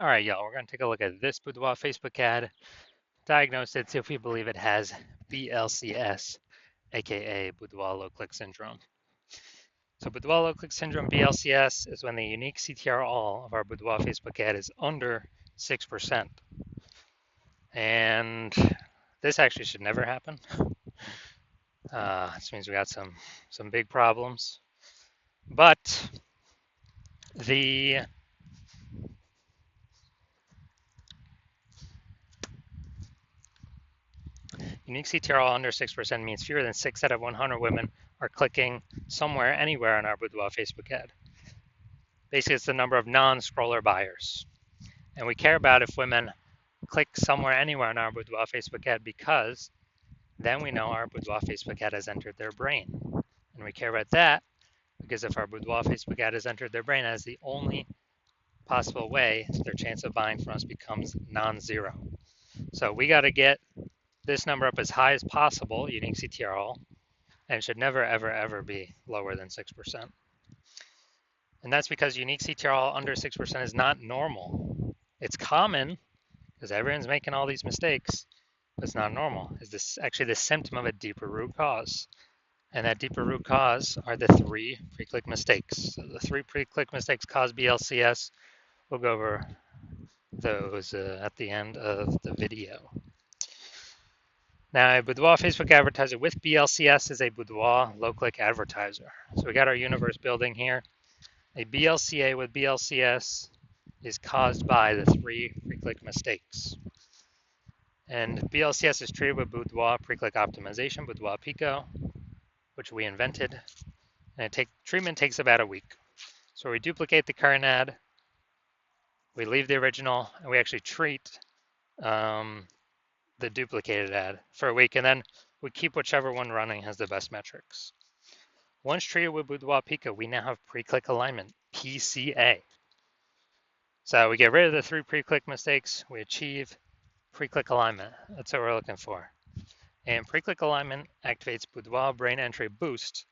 All right, y'all, we're going to take a look at this Boudoir Facebook ad, diagnose it, see if we believe it has BLCS, aka Boudoir low click syndrome. So Boudoir low click syndrome, BLCS, is when the unique CTR all of our Boudoir Facebook ad is under 6%. And this actually should never happen. This means we got some big problems. But the unique CTRL under 6% means fewer than 6 out of 100 women are clicking somewhere, anywhere on our Boudoir Facebook ad. Basically, it's the number of non-scroller buyers. And we care about if women click somewhere, anywhere on our Boudoir Facebook ad because then we know our Boudoir Facebook ad has entered their brain. And we care about that because if our Boudoir Facebook ad has entered their brain as the only possible way, their chance of buying from us becomes non-zero. So we got to get this number up as high as possible, unique CTRL, and it should never, ever, ever be lower than 6%. And that's because unique CTRL under 6% is not normal. It's common because everyone's making all these mistakes, but it's not normal. Is this actually the symptom of a deeper root cause? And that deeper root cause are the 3 pre-click mistakes. So the 3 pre-click mistakes cause BLCS. We'll go over those at the end of the video. Now, a Boudoir Facebook advertiser with BLCS is a Boudoir low-click advertiser. So we got our universe building here. A BLCA with BLCS is caused by the 3 pre-click mistakes. And BLCS is treated with Boudoir pre-click optimization, Boudoir Pico, which we invented. And treatment takes about a week. So we duplicate the current ad, we leave the original, and we actually treat the duplicated ad for a week, and then we keep whichever one running has the best metrics. Once treated with Boudoir Pico, we now have pre-click alignment, PCA. So we get rid of the 3 pre-click mistakes, we achieve pre-click alignment. That's what we're looking for. And pre-click alignment activates Boudoir brain entry boost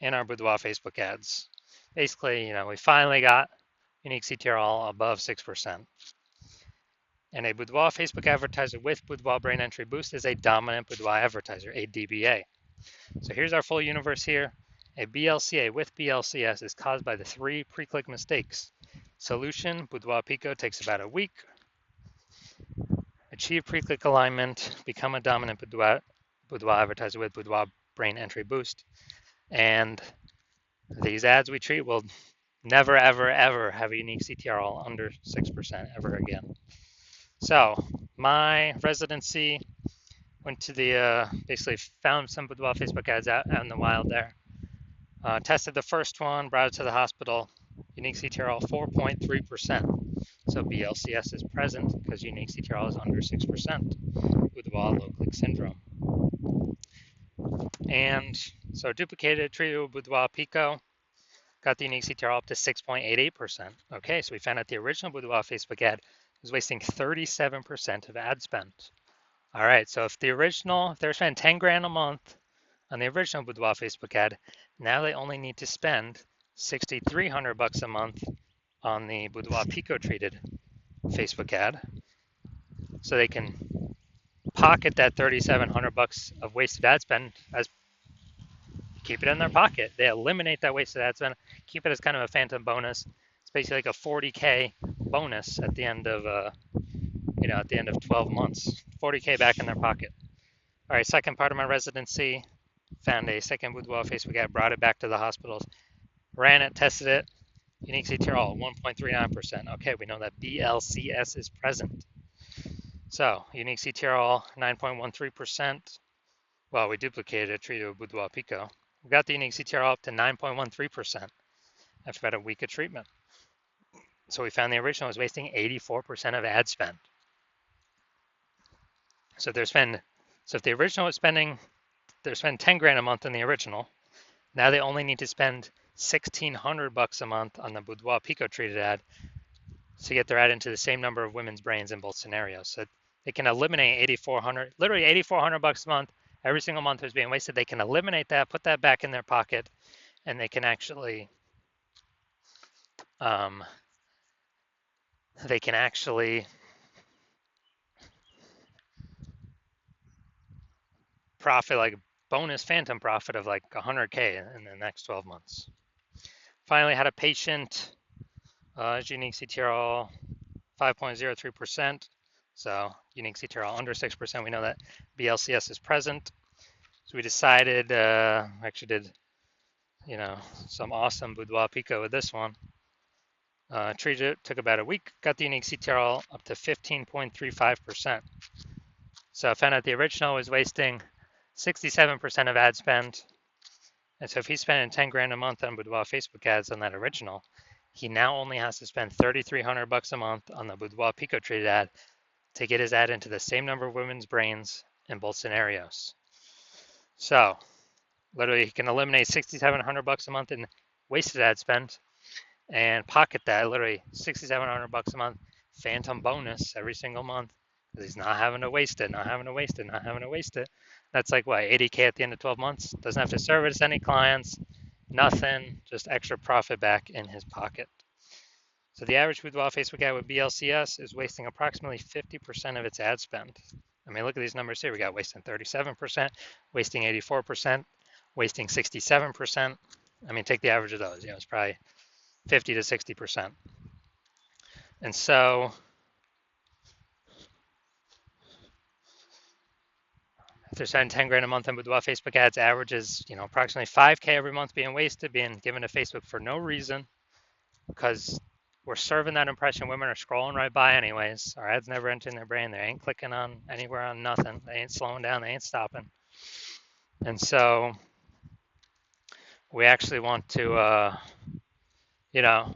in our Boudoir Facebook ads. Basically, we finally got unique CTRL above 6%. And a Boudoir Facebook advertiser with Boudoir brain entry boost is a dominant Boudoir advertiser, a DBA. So here's our full universe here. A BLCA with BLCS is caused by the 3 pre-click mistakes. Solution, Boudoir Pico takes about a week. Achieve pre-click alignment, become a dominant Boudoir advertiser with Boudoir brain entry boost. And these ads we treat will never, ever, ever have a unique CTRL under 6% ever again. So my residency went to the, basically found some Boudoir Facebook ads out in the wild there. Tested the first one, brought it to the hospital, unique CTRL 4.3%. So BLCS is present because unique CTRL is under 6%, Boudoir low click syndrome. And so duplicated, treated with Boudoir Pico, got the unique CTRL up to 6.88%. Okay, so we found out the original Boudoir Facebook ad was wasting 37% of ad spend. All right, so if they were spending 10 grand a month on the original Boudoir Facebook ad, now they only need to spend $6,300 a month on the Boudoir Pico treated Facebook ad. So they can pocket that $3,700 of wasted ad spend as keep it in their pocket. They eliminate that wasted ad spend, keep it as kind of a phantom bonus. It's basically like a 40K bonus at the end of at the end of 12 months, 40K back in their pocket. All right, second part of my residency, found a second Boudoir Facebook ad, brought it back to the hospitals, ran it, tested it, unique CTRL 1.39%. Okay, we know that BLCS is present. So unique CTRL 9.13%. Well, we duplicated it, treated with Boudoir Pico. We got the unique CTRL up to 9.13% after about a week of treatment. So we found the original was wasting 84% of ad spend. So if the original was spending 10 grand a month on the original, now they only need to spend $1,600 a month on the Boudoir Pico treated ad to get their ad into the same number of women's brains in both scenarios. So they can eliminate literally $8,400 a month. Every single month is being wasted. They can eliminate that, put that back in their pocket, and they can actually they can actually profit like bonus phantom profit of like 100K in the next 12 months. Finally, had a patient, unique CTRL 5.03%. So unique CTRL under 6%. We know that BLCS is present. So we decided, actually did, some awesome boudoir pico with this one. Treated it, took about a week, got the unique CTRL up to 15.35%. So I found out the original was wasting 67% of ad spend. And so if he's spending 10 grand a month on Boudoir Facebook ads on that original, he now only has to spend 3,300 bucks a month on the Boudoir Pico treated ad to get his ad into the same number of women's brains in both scenarios. So literally he can eliminate 6,700 bucks a month in wasted ad spend and pocket that literally 6,700 bucks a month phantom bonus every single month because he's not having to waste it, not having to waste it, not having to waste it. That's like what, 80K at the end of 12 months? Doesn't have to service any clients, nothing, just extra profit back in his pocket. So the average boudoir Facebook ad with BLCS is wasting approximately 50% of its ad spend. I mean, look at these numbers here. We got wasting 37%, wasting 84%, wasting 67%. I mean, take the average of those. It's probably 50 to 60%. And so if they're spending 10 grand a month on boudoir Facebook ads, averages, approximately 5K every month being wasted, being given to Facebook for no reason, because we're serving that impression. Women are scrolling right by anyways. Our ads never enter in their brain. They ain't clicking on anywhere on nothing. They ain't slowing down. They ain't stopping. And so we actually want to,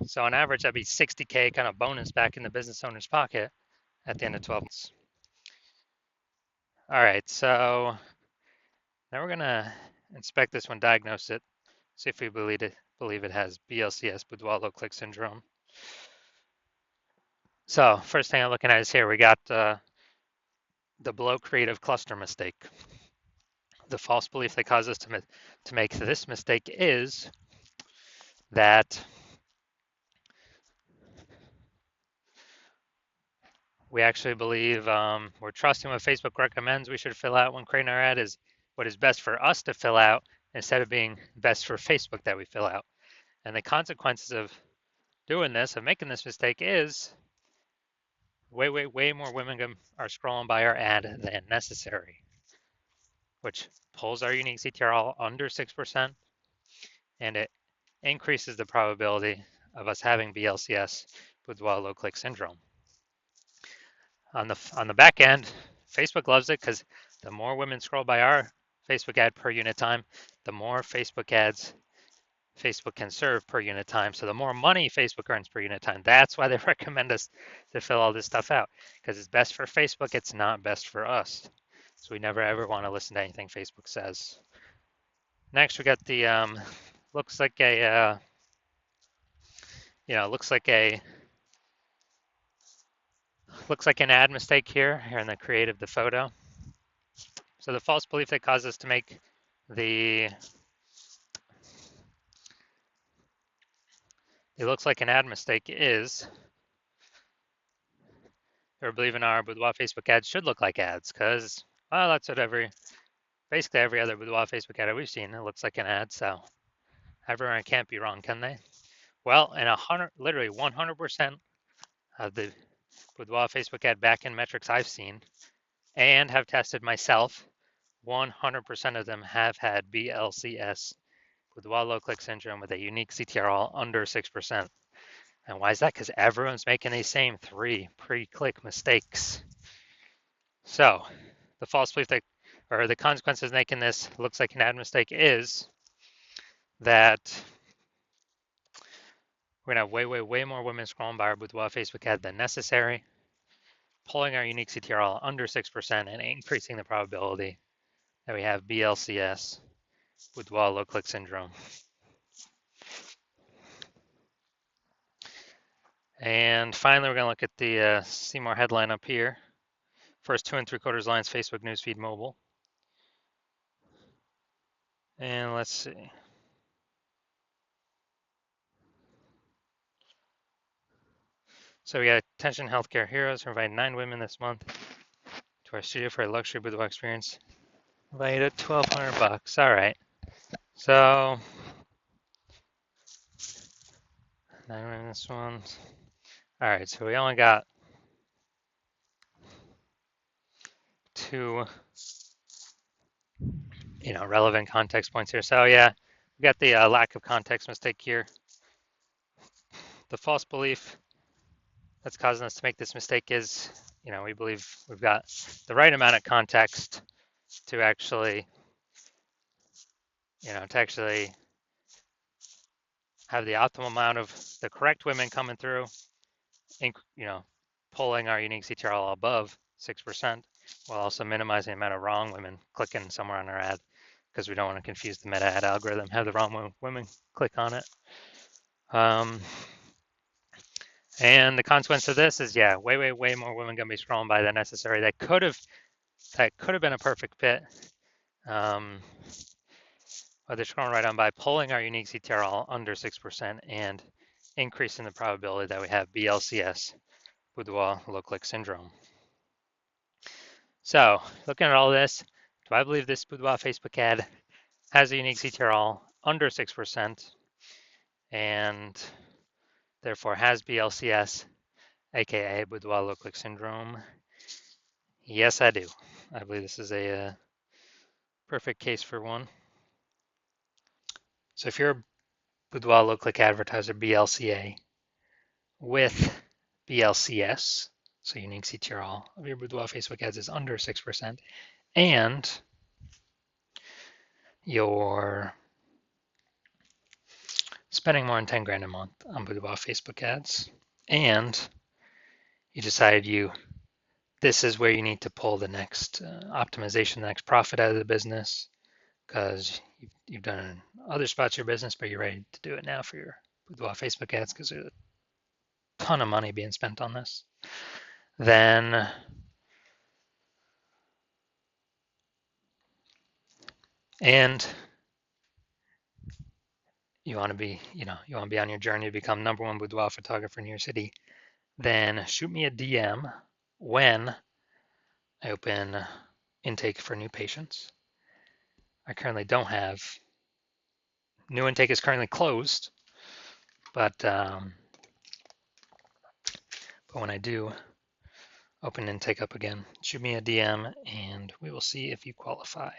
so on average, that'd be 60K kind of bonus back in the business owner's pocket at the end of 12 months. All right, so now we're gonna inspect this one, diagnose it, see if we believe it has BLCS, boudoir low click syndrome. So first thing I'm looking at is here, we got the below creative cluster mistake. The false belief that caused us to make this mistake is that we actually believe we're trusting what Facebook recommends we should fill out when creating our ad is what is best for us to fill out instead of being best for Facebook that we fill out. And the consequences of doing this, of making this mistake, is way more women are scrolling by our ad than necessary, which pulls our unique CTRL under 6%, and it increases the probability of us having BLCS, boudoir low click syndrome. On the back end, Facebook loves it because the more women scroll by our Facebook ad per unit time, the more Facebook ads Facebook can serve per unit time. So the more money Facebook earns per unit time. That's why they recommend us to fill all this stuff out, because it's best for Facebook. It's not best for us. So we never ever want to listen to anything Facebook says. Next, we got the looks like an ad mistake here in the creative, the photo. So the false belief that caused us to make it looks like an ad mistake is we're believing our boudoir Facebook ads should look like ads, because that's what basically every other boudoir Facebook ad we've seen, it looks like an ad. So everyone can't be wrong, can they? Well, and literally 100% of the boudoir Facebook ad backend metrics I've seen and have tested myself, 100% of them have had BLCS, boudoir low click syndrome, with a unique CTRL under 6%. And why is that? Because everyone's making these same 3 pre-click mistakes. So the false belief that, or the consequences of making this looks like an ad mistake is that we're gonna have way more women scrolling by our boudoir Facebook ad than necessary, pulling our unique CTRL under 6% and increasing the probability that we have BLCS, boudoir low click syndrome. And finally, we're gonna look at the see more headline up here. First 2 3/4 lines, Facebook newsfeed mobile. And let's see. So we got Attention Healthcare Heroes. We're inviting 9 women this month to our studio for a luxury boudoir experience. Invited at $1,200. All right. So 9 women this one. All right. So we only got 2, relevant context points here. So yeah, we got the lack of context mistake here. The false belief that's causing us to make this mistake is, we believe we've got the right amount of context to actually, have the optimal amount of the correct women coming through, pulling our unique CTRL above 6%, while also minimizing the amount of wrong women clicking somewhere on our ad, because we don't want to confuse the meta ad algorithm, have the wrong women click on it. And the consequence of this is, yeah, way more women gonna be scrolling by than necessary. That could have been a perfect fit. But they're scrolling right on by, pulling our unique CTRL under 6% and increasing the probability that we have BLCS, Boudoir low click syndrome. So looking at all this, do I believe this Boudoir Facebook ad has a unique CTRL under 6% and therefore has BLCS, aka Boudoir low click syndrome? Yes, I do. I believe this is a perfect case for one. So if you're a Boudoir low click advertiser, BLCA, with BLCS, so unique CTRL of your Boudoir Facebook ads is under 6%, and you're spending more than 10 grand a month on Boudoir Facebook ads, and you decided this is where you need to pull the next optimization, the next profit out of the business, because you've done other spots of your business, but you're ready to do it now for your Boudoir Facebook ads because there's a ton of money being spent on this. Then and you want to be on your journey to become #1 boudoir photographer in your city, then shoot me a DM when I open intake for new patients. I currently don't have. New intake is currently closed, but when I do open intake up again, shoot me a DM and we will see if you qualify.